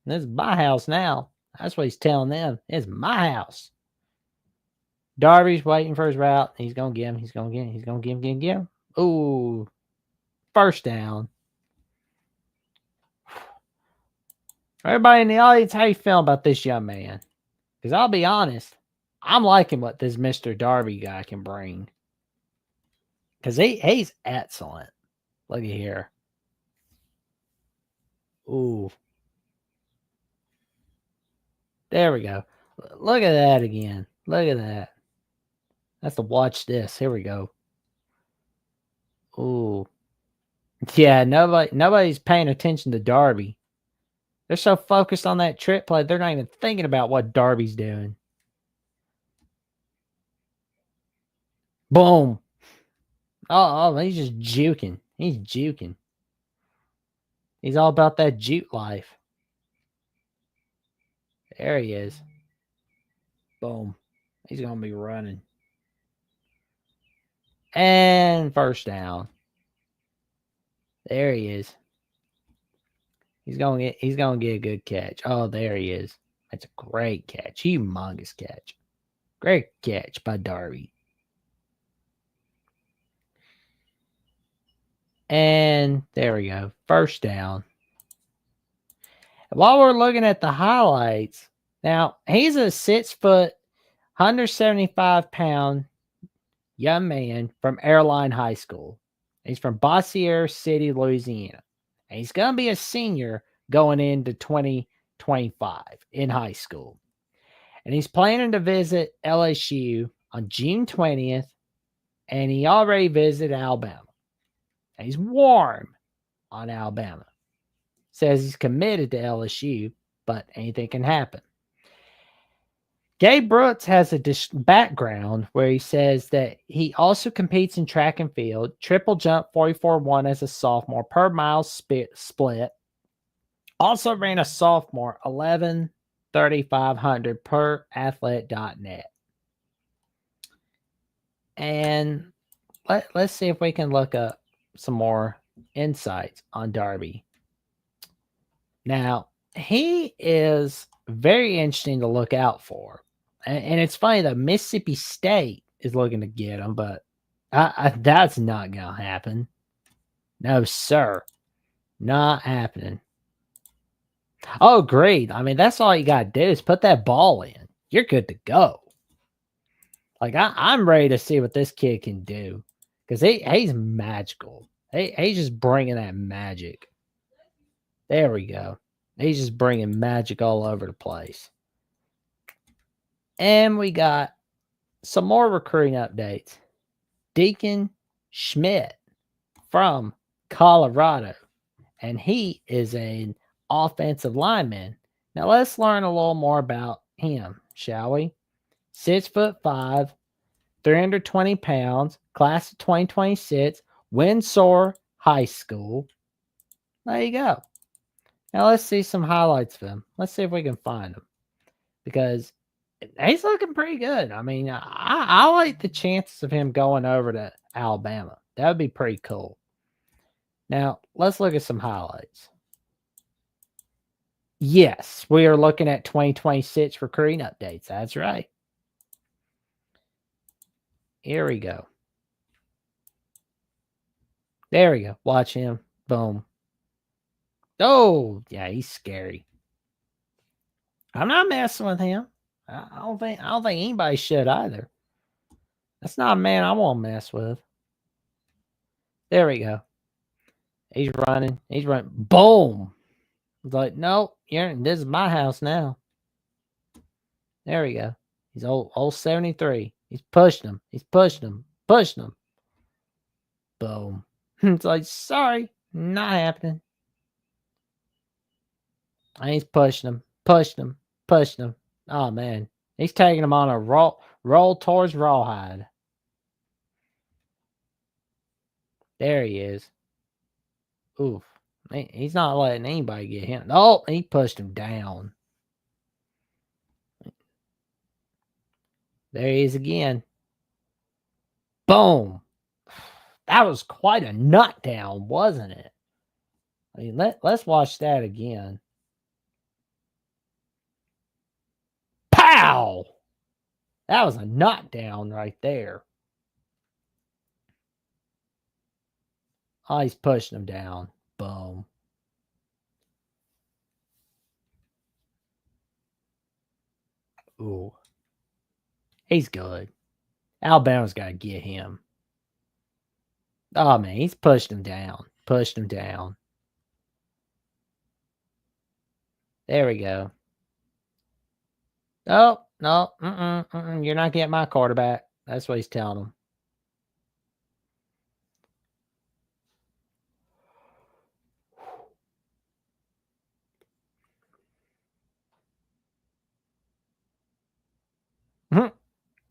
This is my house now. That's what he's telling them. It's my house. Darby's waiting for his route. He's going to get him. He's going to get him. Ooh, first down. Everybody in the audience, how you feeling about this young man? Because I'll be honest, I'm liking what this Mr. Darby guy can bring. Because he's excellent. Look at here. Ooh. There we go. Look at that again. Look at that. That's to watch this. Here we go. Ooh. Yeah, nobody's paying attention to Darby. They're so focused on that trip play, they're not even thinking about what Darby's doing. Boom. Oh, he's just juking. He's juking. He's all about that juke life. There he is. Boom. He's going to be running. And first down. There he is. He's going to get a good catch. Oh, there he is. That's a great catch. Humongous catch. Great catch by Darby. And there we go. First down. While we're looking at the highlights, now he's a 6 foot, 175-pound young man from Airline High School. He's from Bossier City, Louisiana. And he's going to be a senior going into 2025 in high school. And he's planning to visit LSU on June 20th. And he already visited Alabama. And he's warm on Alabama. Says he's committed to LSU, but anything can happen. Gabe Brooks has a background where he says that he also competes in track and field, triple jump 44.1 as a sophomore per mile split. Also ran a sophomore 11:3500 per athlete.net. And let's see if we can look up some more insights on Darby. Now, he is very interesting to look out for. And it's funny that Mississippi State is looking to get him, but that's not going to happen. No, sir. Not happening. Oh, great. I mean, that's all you got to do is put that ball in. You're good to go. Like, I'm ready to see what this kid can do. Because he's magical. He's just bringing that magic. There we go. He's just bringing magic all over the place. And we got some more recruiting updates. Deacon Schmidt from Colorado. And he is an offensive lineman. Now let's learn a little more about him, shall we? 6'5", 320 pounds, class of 2026, Windsor High School. There you go. Now let's see some highlights of him. Let's see if we can find him. Because he's looking pretty good. I mean, I like the chances of him going over to Alabama. That would be pretty cool. Now, let's look at some highlights. Yes, we are looking at 2026 recruiting updates. That's right. Here we go. There we go. Watch him. Boom. Oh, yeah, he's scary. I'm not messing with him. I don't think anybody should either. That's not a man I want to mess with. There we go. He's running. He's running. Boom. It's like, no, this is my house now. There we go. He's old 73. He's pushing him. He's pushing him. Pushing him. Boom. It's like, sorry, not happening. And he's pushing him. Pushing him. Pushing him. Oh, man. He's taking him on a roll towards Rawhide. There he is. Oof. He's not letting anybody get him. Oh, he pushed him down. There he is again. Boom. That was quite a nut down, wasn't it? I mean, let's watch that again. Pow! That was a nut down right there. Oh, he's pushing him down. Boom. Ooh. He's good. Alabama's got to get him. Oh, man, he's pushed him down. Pushed him down. There we go. Oh, No, you're not getting my quarterback. That's what he's telling them.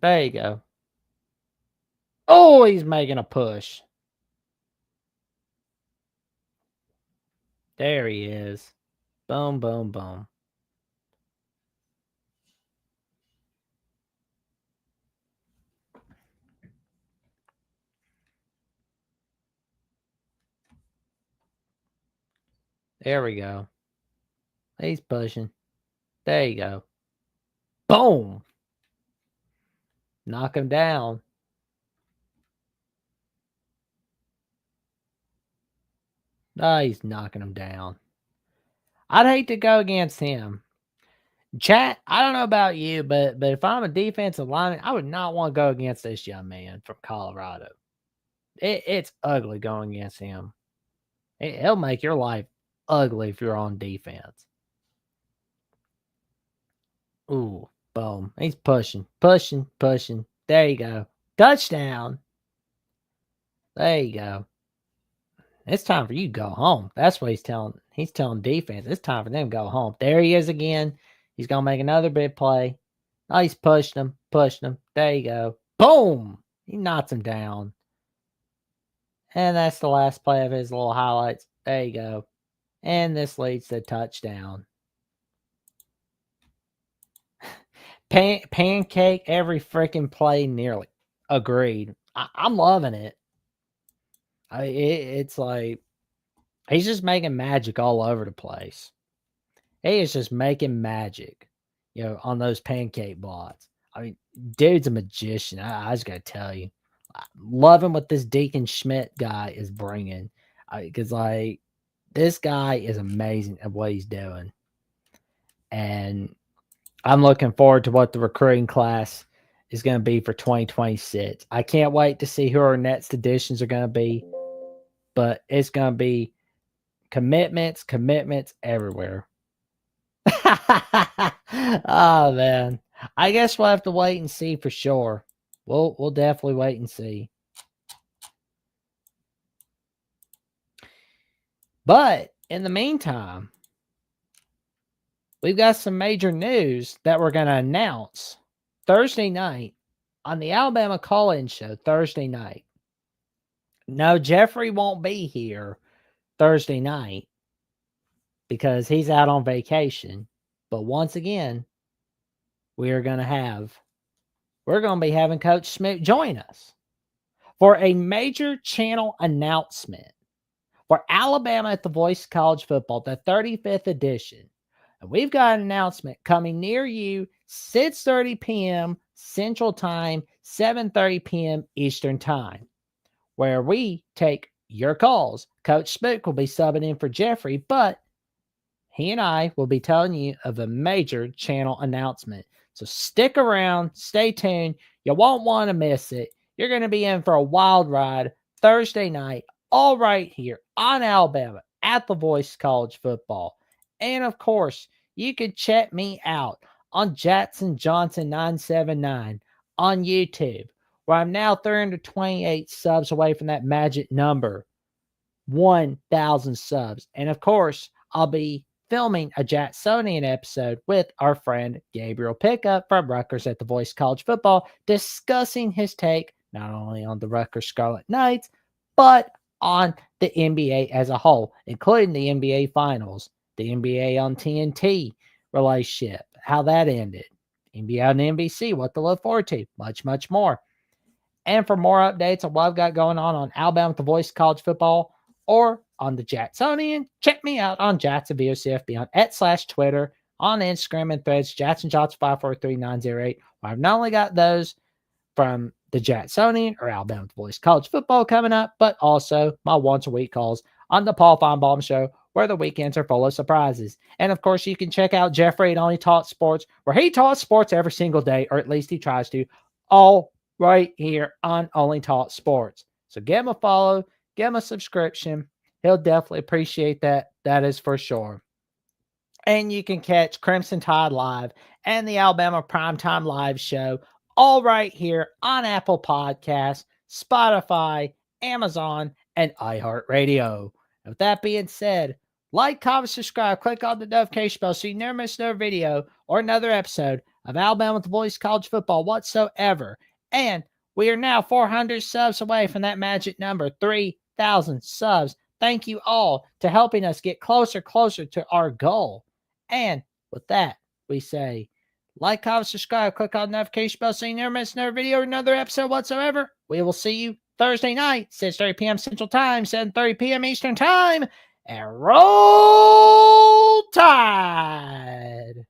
There you go. Oh, he's making a push. There he is. Boom, boom, boom. There we go. He's pushing. There you go. Boom. Knock him down. Oh, he's knocking him down. I'd hate to go against him. Chat, I don't know about you, but if I'm a defensive lineman, I would not want to go against this young man from Colorado. It's ugly going against him. He'll make your life ugly if you're on defense. Ooh, boom. He's pushing. There you go. Touchdown. There you go. It's time for you to go home. That's what he's telling. He's telling defense. It's time for them to go home. There he is again. He's going to make another big play. Oh, he's pushing him. There you go. Boom. He knocks him down. And that's the last play of his little highlights. There you go. And this leads to touchdown. Pancake every freaking play nearly. Agreed. I'm loving it. It's like he's just making magic all over the place. He is just making magic, on those pancake blots. I mean, dude's a magician. I just got to tell you. I'm loving what this Deacon Schmidt guy is bringing. Because, this guy is amazing at what he's doing. And I'm looking forward to what the recruiting class is going to be for 2026. I can't wait to see who our next additions are going to be. But it's going to be commitments everywhere. Oh, man. I guess we'll have to wait and see for sure. We'll definitely wait and see. But in the meantime, we've got some major news that we're going to announce Thursday night on the Alabama Call-In Show Thursday night. No, Jeffrey won't be here Thursday night because he's out on vacation. But once again, we're going to be having Coach Smoot join us for a major channel announcement for Alabama at the Voice of College Football, the 35th edition. And we've got an announcement coming near you, 6:30 p.m. Central Time, 7:30 p.m. Eastern Time, where we take your calls. Coach Smoot will be subbing in for Jeffrey, but he and I will be telling you of a major channel announcement. So stick around, stay tuned. You won't want to miss it. You're going to be in for a wild ride Thursday night, all right here on Alabama at the Voice of College Football. And of course, you can check me out on Jackson Johnson 979 on YouTube, where I'm now 328 subs away from that magic number, 1,000 subs. And of course, I'll be filming a Jacksonian episode with our friend Gabriel Pickup from Rutgers at the Voice of College Football, discussing his take not only on the Rutgers Scarlet Knights, but on the NBA as a whole, including the NBA Finals, the NBA on TNT relationship, how that ended, NBA on NBC, what to look forward to, much more. And for more updates on what I've got going on Alabama with the Voice of College Football or on the Jacksonian, check me out on Jackson VOCFB on @/Twitter, on Instagram and Threads, Jackson Johnson 543908, where I've not only got those from the Jacksonian or Alabama with the Voice of College Football coming up, but also my once a week calls on the Paul Feinbaum Show, where the weekends are full of surprises. And of course, you can check out Jeffrey at Only Taught Sports, where he talks sports every single day, or at least he tries to, all right here on Only Taught Sports. So give him a follow, give him a subscription. He'll definitely appreciate that. That is for sure. And you can catch Crimson Tide Live and the Alabama Primetime Live show all right here on Apple Podcasts, Spotify, Amazon, and iHeartRadio. And with that being said, like, comment, subscribe, click on the notification bell so you never miss another video or another episode of Alabama with the Boys College Football whatsoever. And we are now 400 subs away from that magic number, 3,000 subs. Thank you all to helping us get closer to our goal. And with that, we say, like, comment, subscribe, click on the notification bell so you never miss another video or another episode whatsoever. We will see you Thursday night, 6:30 p.m. Central Time, 7:30 p.m. Eastern Time, and roll tide.